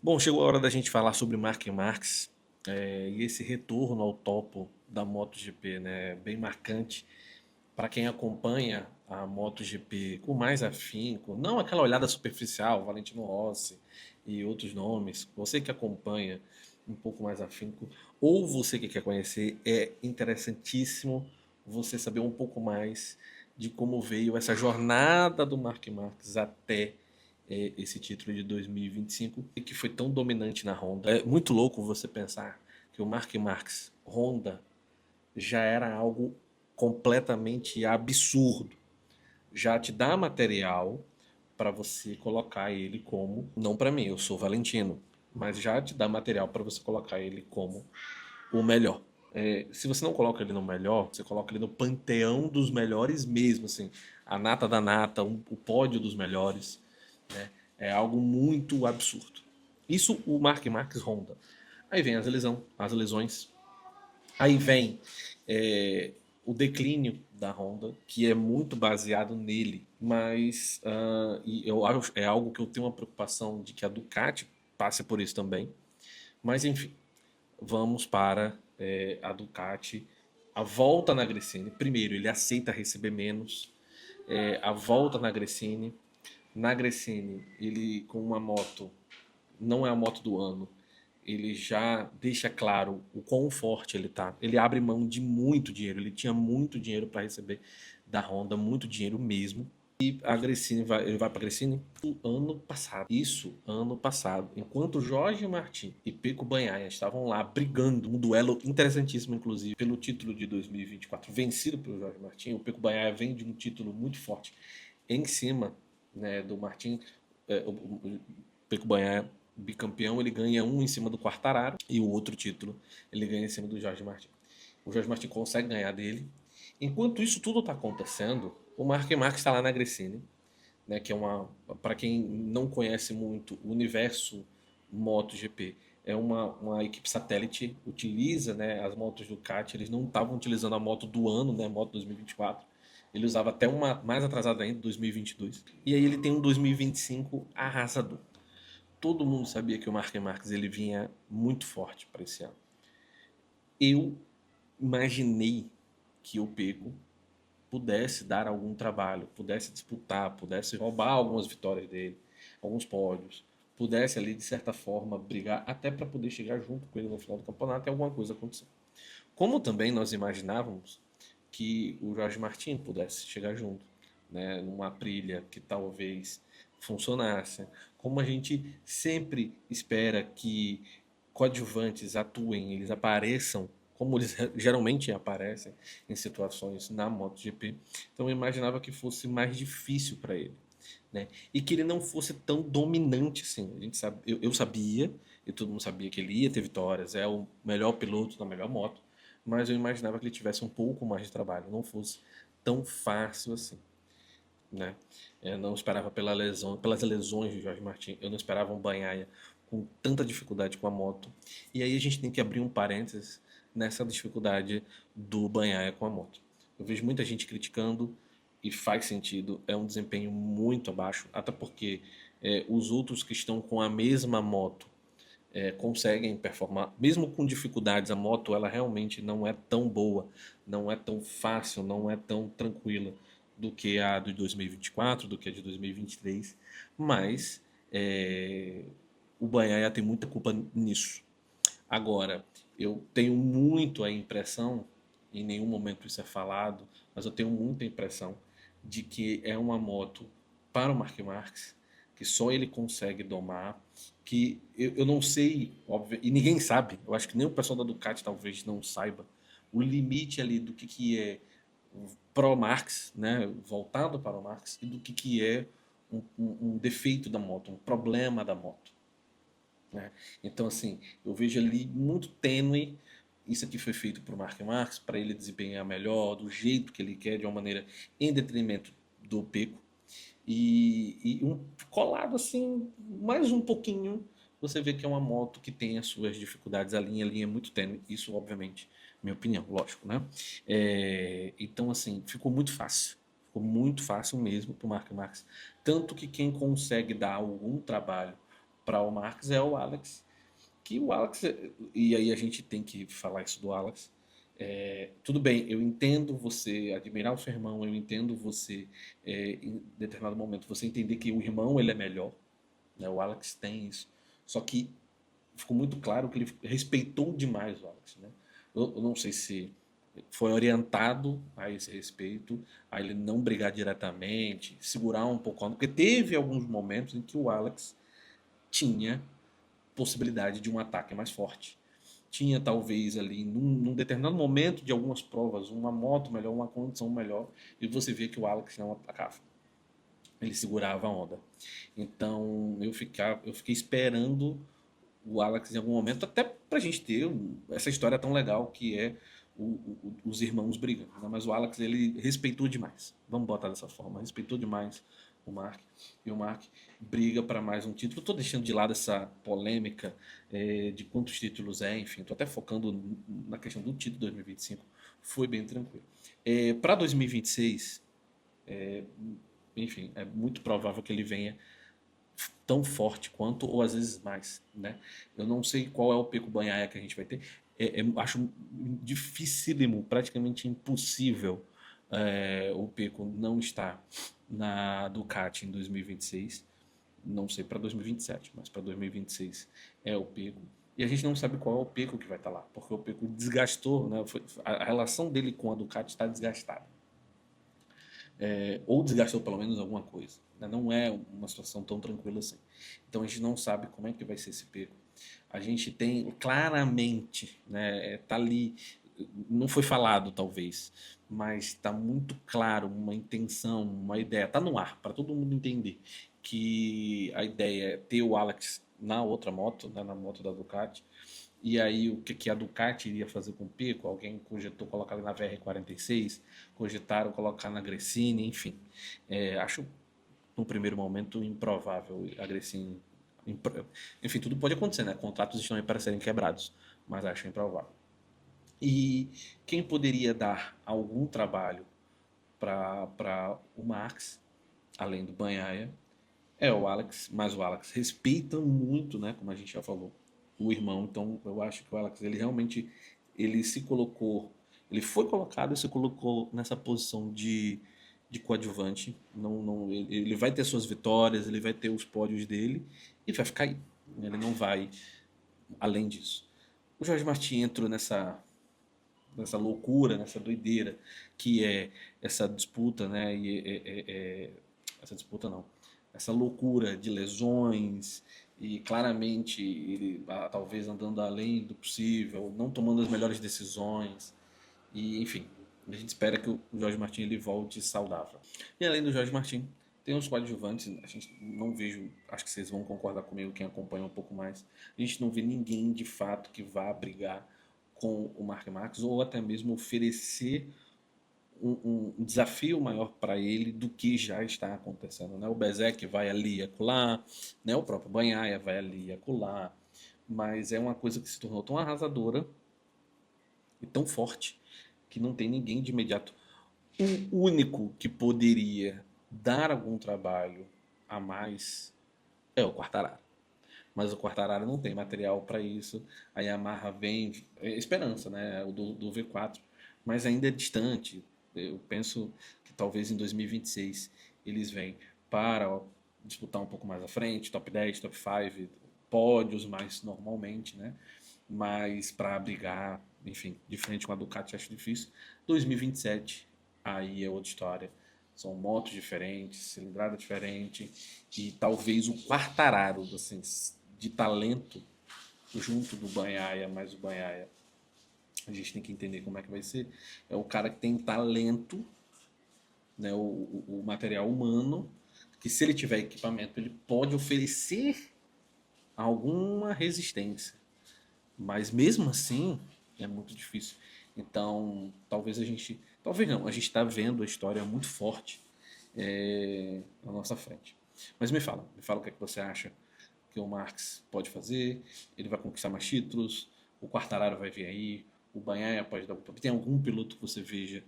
Bom, chegou a hora da gente falar sobre Mark Marques e esse retorno ao topo da MotoGP, né? Bem marcante para quem acompanha a MotoGP com mais afinco, não aquela olhada superficial, Valentino Rossi e outros nomes. Você que acompanha um pouco mais afinco, ou você que quer conhecer, é interessantíssimo você saber um pouco mais de como veio essa jornada do Mark Marques até esse título de 2025 e que foi tão dominante na Honda. É muito louco você pensar que o Mark Marques Honda já era algo completamente absurdo. Já te dá material para você colocar ele como, não para mim, eu sou Valentino, mas já te dá material para você colocar ele como o melhor. Se você não coloca ele no melhor, você coloca ele no panteão dos melhores mesmo, assim, a nata da nata, o pódio dos melhores, né? É algo muito absurdo. Isso o Mark Marques Honda. Aí vem as lesões, aí vem o declínio da Honda, que é muito baseado nele, mas e eu acho é algo que eu tenho uma preocupação de que a Ducati passe por isso também. Mas enfim, vamos para a Ducati. A volta na Gresini. Primeiro, ele aceita receber menos. A volta na Gresini. Na Gresini, ele com uma moto, não é a moto do ano, ele já deixa claro o quão forte ele tá. Ele abre mão de muito dinheiro. Ele tinha muito dinheiro para receber da Honda, muito dinheiro mesmo. E a Gresini ele vai para a Gresini o ano passado. Isso, ano passado. Enquanto Jorge Martin e Pecco Bagnaia estavam lá brigando, um duelo interessantíssimo, inclusive, pelo título de 2024, vencido pelo Jorge Martin. O Pecco Bagnaia vem de um título muito forte em cima, né, do Martin. O Pecco Bagnaia bicampeão, ele ganha um em cima do Quartararo e o outro título ele ganha em cima do Jorge Martin. O Jorge Martin consegue ganhar dele. Enquanto isso tudo está acontecendo, o Mark Marques está lá na Gresini, né, que é para quem não conhece muito o universo MotoGP, é uma equipe satélite, utiliza, né, as motos do Ducati, eles não estavam utilizando a moto do ano, né, moto 2024, ele usava até uma mais atrasada ainda, 2022, e aí ele tem um 2025 arrasador. Todo mundo sabia que o Mark Marques ele vinha muito forte para esse ano. Eu imaginei que o Pecco pudesse dar algum trabalho, pudesse disputar, pudesse roubar algumas vitórias dele, alguns pódios, pudesse ali de certa forma brigar até para poder chegar junto com ele no final do campeonato e alguma coisa acontecer. Como também nós imaginávamos que o Jorge Martin pudesse chegar junto, né, numa trilha que talvez funcionasse. Como a gente sempre espera que coadjuvantes atuem, eles apareçam como eles geralmente aparecem em situações na MotoGP. Então eu imaginava que fosse mais difícil para ele, né? E que ele não fosse tão dominante assim. A gente sabe, eu sabia, e todo mundo sabia que ele ia ter vitórias, é o melhor piloto da melhor moto, mas eu imaginava que ele tivesse um pouco mais de trabalho, não fosse tão fácil assim, né? Eu não esperava pelas lesões de Jorge Martin, eu não esperava um Bagnaia com tanta dificuldade com a moto. E aí a gente tem que abrir um parênteses nessa dificuldade do Bagnaia com a moto. Eu vejo muita gente criticando e faz sentido, é um desempenho muito abaixo, até porque os outros que estão com a mesma moto conseguem performar, mesmo com dificuldades. A moto ela realmente não é tão boa, não é tão fácil, não é tão tranquila do que a de 2024, do que a de 2023, mas o Bagnaia tem muita culpa nisso. Agora, eu tenho muito a impressão, em nenhum momento isso é falado, mas eu tenho muita impressão de que é uma moto para o Mark Marques, que só ele consegue domar, que eu não sei, óbvio, e ninguém sabe, eu acho que nem o pessoal da Ducati talvez não saiba, o limite ali do que é Pro Marx, né, voltado para o Marx, e do que é um defeito da moto, um problema da moto, né? Então, assim, eu vejo ali muito tênue. Isso aqui foi feito para o Mark Marques, para ele desempenhar melhor, do jeito que ele quer, de uma maneira em detrimento do Peco. E um colado assim, mais um pouquinho, você vê que é uma moto que tem as suas dificuldades. A linha é muito tênue. Isso, obviamente, minha opinião, lógico, né? Então, assim, ficou muito fácil. Ficou muito fácil mesmo para o Mark Marques. Tanto que quem consegue dar algum trabalho para o Marques é o Alex, que o Alex, e aí a gente tem que falar isso do Alex. Tudo bem, eu entendo você admirar o seu irmão, eu entendo você, em determinado momento, você entender que o irmão ele é melhor, né? O Alex tem isso. Só que ficou muito claro que ele respeitou demais o Alex, né? Eu não sei se foi orientado a esse respeito, a ele não brigar diretamente, segurar um pouco, porque teve alguns momentos em que o Alex tinha possibilidade de um ataque mais forte. Tinha talvez ali, num determinado momento de algumas provas, uma moto melhor, uma condição melhor, e você via que o Alex não atacava. Ele segurava a onda. Então eu fiquei esperando o Alex em algum momento, até pra gente ter essa história tão legal que é os irmãos brigando, né? Mas o Alex ele respeitou demais, vamos botar dessa forma, respeitou demais o Mark, e o Mark briga para mais um título. Tô deixando de lado essa polêmica de quantos títulos enfim, tô até focando na questão do título 2025, foi bem tranquilo. Para 2026, enfim, é muito provável que ele venha tão forte quanto, ou às vezes mais, né? Eu não sei qual é o Peco Banhaia que a gente vai ter. Acho dificílimo, praticamente impossível o Peco não estar na Ducati em 2026. Não sei para 2027, mas para 2026 é o Peco. E a gente não sabe qual é o Peco que vai estar lá, porque o Peco desgastou, né? A relação dele com a Ducati está desgastada. Ou desgastou pelo menos alguma coisa, né? Não é uma situação tão tranquila assim. Então a gente não sabe como é que vai ser esse Peco. A gente tem claramente, né, tá ali, não foi falado talvez, mas está muito claro uma intenção, uma ideia, tá no ar para todo mundo entender que a ideia é ter o Alex na outra moto, né, na moto da Ducati. E aí, o que a Ducati iria fazer com o Pico? Alguém cogitou colocar na VR46, cogitaram colocar na Gresini, enfim. Acho, num primeiro momento, improvável a Gresini. Enfim, tudo pode acontecer, né? Contratos estão aí para serem quebrados, mas acho improvável. E quem poderia dar algum trabalho para o Max, além do Banhaia, é o Alex, mas o Alex respeita muito, né, como a gente já falou, o irmão. Então eu acho que o Alex ele realmente ele se colocou, ele foi colocado e se colocou nessa posição de coadjuvante. Não, ele vai ter suas vitórias, ele vai ter os pódios dele e vai ficar aí. Ele não vai além disso. O Jorge Martin entrou nessa loucura, nessa doideira que é essa disputa, né? Essa disputa não, essa loucura de lesões e claramente ele talvez andando além do possível, não tomando as melhores decisões e enfim, a gente espera que o Jorge Martin ele volte saudável. E além do Jorge Martin, tem os coadjuvantes, a gente não vejo, acho que vocês vão concordar comigo, quem acompanha um pouco mais, a gente não vê ninguém de fato que vá brigar com o Mark Marques ou até mesmo oferecer um desafio maior para ele do que já está acontecendo, né? O Bezek vai ali e acolá, né? O próprio Banhaia vai ali e acolá, mas é uma coisa que se tornou tão arrasadora e tão forte que não tem ninguém de imediato. O único que poderia dar algum trabalho a mais é o Quartararo. Mas o Quartararo não tem material para isso. A Yamaha vem, esperança, né? O do V4, mas ainda é distante. Eu penso que talvez em 2026 eles venham para disputar um pouco mais à frente, top 10, top 5, pódios mais normalmente, né? Mas para brigar, enfim, de frente com a Ducati acho difícil. 2027 aí é outra história. São motos diferentes, cilindrada diferente e talvez o Quartararo, assim, de talento junto do Banhaia, mas o Banhaia a gente tem que entender como é que vai ser. É o cara que tem talento, né, o material humano, que se ele tiver equipamento ele pode oferecer alguma resistência, mas mesmo assim é muito difícil. Então talvez não, a gente está vendo a história muito forte na nossa frente. Mas me fala o que é que você acha que o Marx pode fazer, ele vai conquistar mais títulos, o Quartararo vai vir aí, o Banhaia pode dar. Tem algum piloto que você veja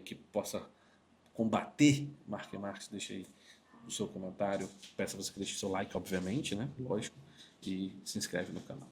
que possa combater Mark Marques? Deixa aí o seu comentário. Peço a você que deixe o seu like, obviamente, né? Lógico. E se inscreve no canal.